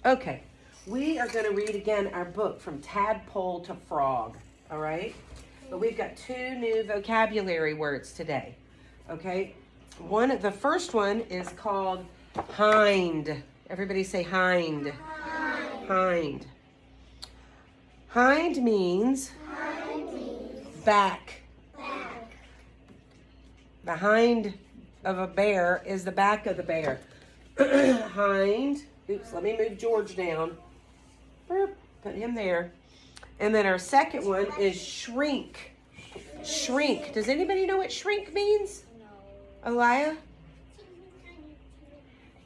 Okay, we are going to read again our book From Tadpole to Frog, all right? But we've got 2 new vocabulary words today, okay? The first one is called hind. Everybody say hind. Hind. Hind means back. The hind of a bear is the back of the bear. Hind. Oops, let me move George down. Put him there. And then our second one is shrink. Shrink. Does anybody know what shrink means? No. Elia?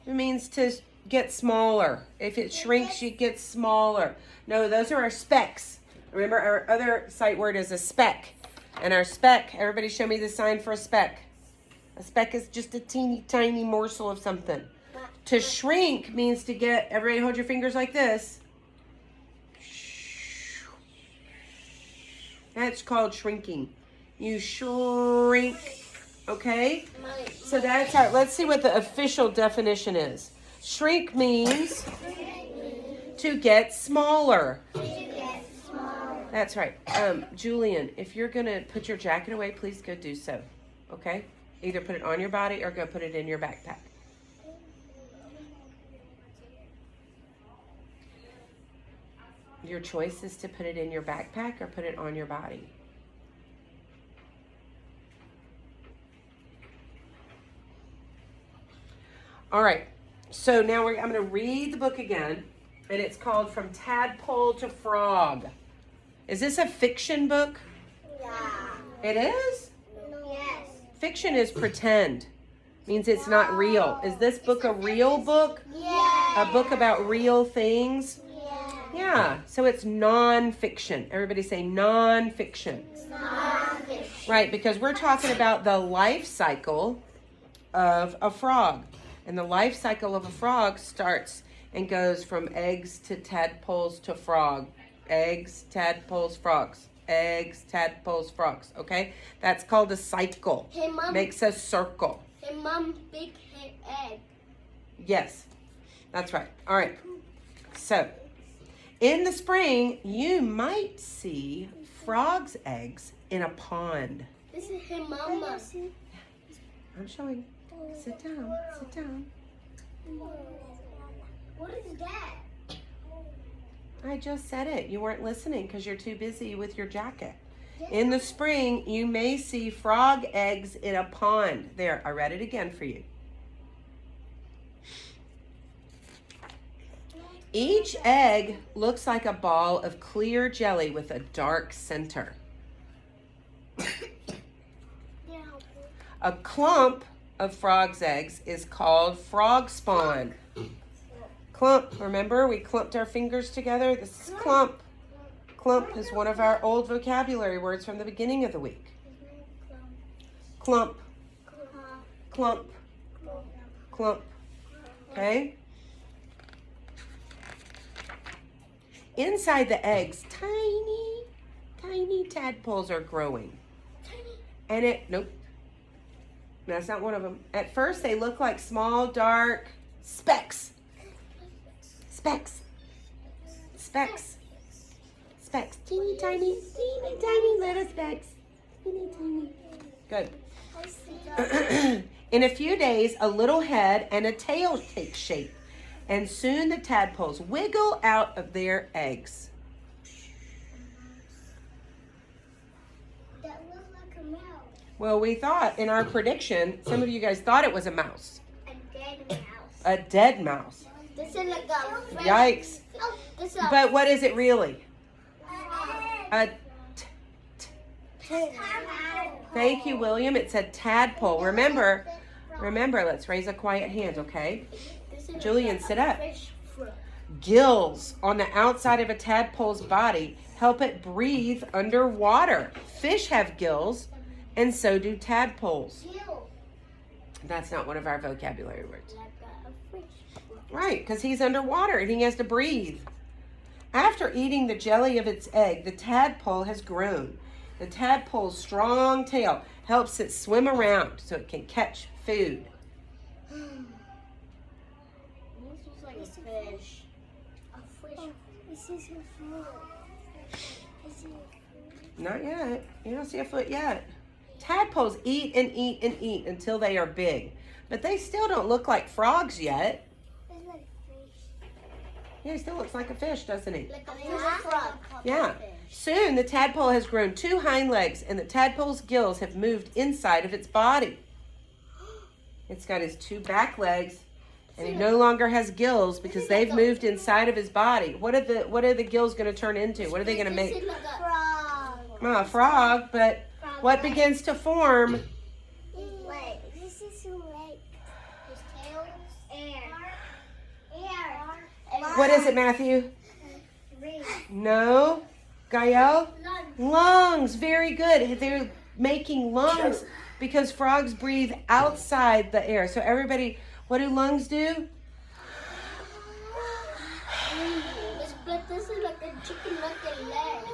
It means to get smaller. If it shrinks, it gets smaller. No, those are our specks. Remember, our other sight word is a speck. And our speck, everybody show me the sign for a speck. A speck is just a teeny tiny morsel of something. To shrink means to get, everybody hold your fingers like this. That's called shrinking. You shrink, okay? So that's how, let's see what the official definition is. Shrink means to get smaller. That's right. Julian, if you're going to put your jacket away, please go do so, okay? Either put it on your body or go put it in your backpack. Your choice is to put it in your backpack or put it on your body. All right, so now I'm going to read the book again, and it's called From Tadpole to Frog. Is this a fiction book? Yeah. It is? Yes. Fiction is pretend. Means it's not real. Is this book a real book? Yeah. A book about real things? Yeah. Yeah, so it's non-fiction. Everybody say non-fiction. Non-fiction. Right, because we're talking about the life cycle of a frog. And the life cycle of a frog starts and goes from eggs to tadpoles to frog. Eggs, tadpoles, frogs. Eggs, tadpoles, frogs. Okay? That's called a cycle. Hey, Mom. Makes a circle. Hey, Mom, big egg. Yes, that's right. All right. So, in the spring, you might see frogs' eggs in a pond. This is hey, Mama. I'm showing. Sit down. Sit down. What is that? I just said it. You weren't listening because you're too busy with your jacket. In the spring, you may see frog eggs in a pond. There, I read it again for you. Each egg looks like a ball of clear jelly with a dark center. A clump of frog's eggs is called frog spawn. Clump, remember we clumped our fingers together? This is clump. Clump is one of our old vocabulary words from the beginning of the week. Clump, clump, clump. Okay? Inside the eggs, tiny tadpoles are growing. And nope, that's not one of them. At first, they look like small, dark specks. Specks. Teeny tiny little specks. Teeny tiny. Good. In a few days, a little head and a tail take shape. And soon the tadpoles wiggle out of their eggs. That looks like a mouse. Well, we thought in our prediction, some of you guys thought it was a mouse. A dead mouse. A dead mouse. This is like a fresh. Yikes. Oh, this is But what is it really? A Thank you, William. It's a tadpole. Remember, let's raise a quiet hand, okay? Julian, sit up. Gills on the outside of a tadpole's body help it breathe underwater. Fish have gills, and so do tadpoles. That's not one of our vocabulary words. Right, because he's underwater and he has to breathe. After eating the jelly of its egg, the tadpole has grown. The tadpole's strong tail helps it swim around so it can catch food. This looks like a fish. This is a foot. Not yet. You don't see a foot yet. Tadpoles eat and eat and eat until they are big. But they still don't look like frogs yet. It's like fish. Yeah, he still looks like a fish, doesn't he? Like a frog. Yeah. Soon the tadpole has grown 2 hind legs and the tadpole's gills have moved inside of its body. It's got his 2 back legs and he no longer has gills because they've moved inside of his body. What are the gills going to turn into? What are they going to make? This is like a frog. Well, a frog, but what begins to form? Leg. This is a leg. His tail. Air. What is it, Matthew? Ring. No. Gael? Lungs. Lungs. Very good. They're making lungs because frogs breathe outside the air. So everybody, what do lungs do? This is like a chicken, like a leg.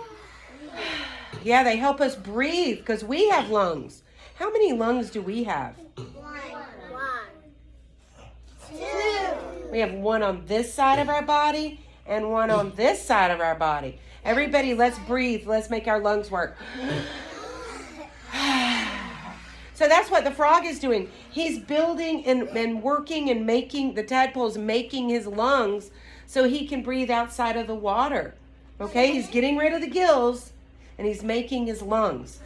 Yeah, they help us breathe because we have lungs. How many lungs do we have? One. Two. We have one on this side of our body and one on this side of our body. Everybody, let's breathe. Let's make our lungs work. So that's what the frog is doing. He's building and working and making, the tadpole's making his lungs so he can breathe outside of the water. Okay, he's getting rid of the gills and he's making his lungs.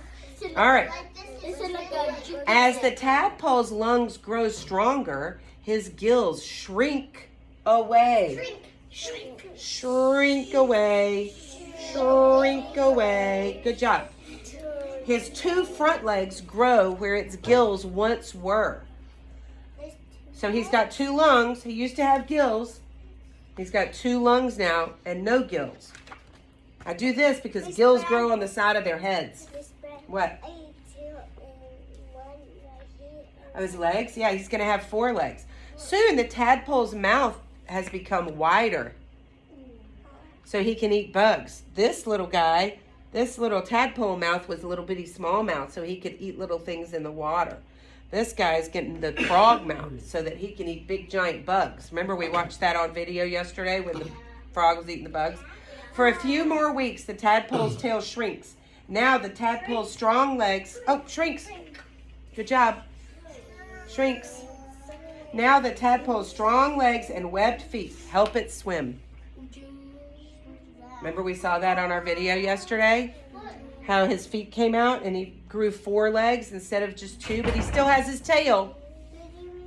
All right. This is like a chicken. As the tadpole's lungs grow stronger, his gills shrink away. Shrink away. Shrink away. Good job. His 2 front legs grow where its gills once were. So he's got 2 lungs. He used to have gills. He's got 2 lungs now and no gills. I do this because gills grow on the side of their heads. What? Of his legs? Yeah, he's going to have 4 legs. Soon the tadpole's mouth has become wider so he can eat bugs. This little guy, this little tadpole mouth was a little bitty small mouth so he could eat little things in the water. This guy's getting the frog mouth so that he can eat big giant bugs. Remember we watched that on video yesterday when the frog was eating the bugs? For a few more weeks, the tadpole's tail shrinks. Now the tadpole's strong legs, shrinks. Good job. Shrinks. Now the tadpole's strong legs and webbed feet help it swim. Remember we saw that on our video yesterday? How his feet came out and he grew 4 legs instead of just 2, but he still has his tail,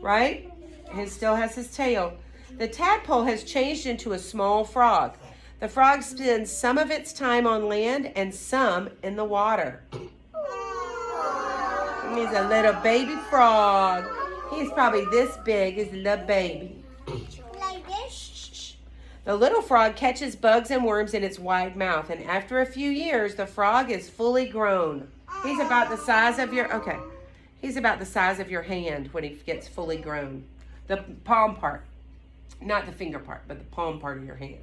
right? He still has his tail. The tadpole has changed into a small frog. The frog spends some of its time on land and some in the water. He's a little baby frog. He's probably this big as a little baby. Like this? The little frog catches bugs and worms in its wide mouth, and after a few years, the frog is fully grown. He's about the size of he's about the size of your hand when he gets fully grown. The palm part, not the finger part, but the palm part of your hand.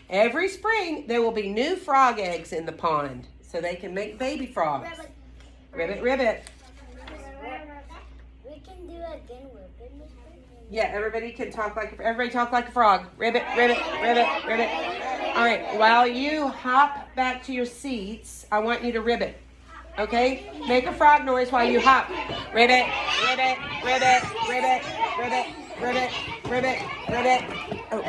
Every spring, there will be new frog eggs in the pond, so they can make baby frogs. Ribbit, ribbit. We can do it again with it. Yeah, everybody talk like a frog. Ribbit, ribbit, ribbit, ribbit. All right, while you hop back to your seats, I want you to ribbit. Okay? Make a frog noise while you hop. Ribbit, ribbit, ribbit, ribbit, ribbit, ribbit, ribbit, ribbit. Oh.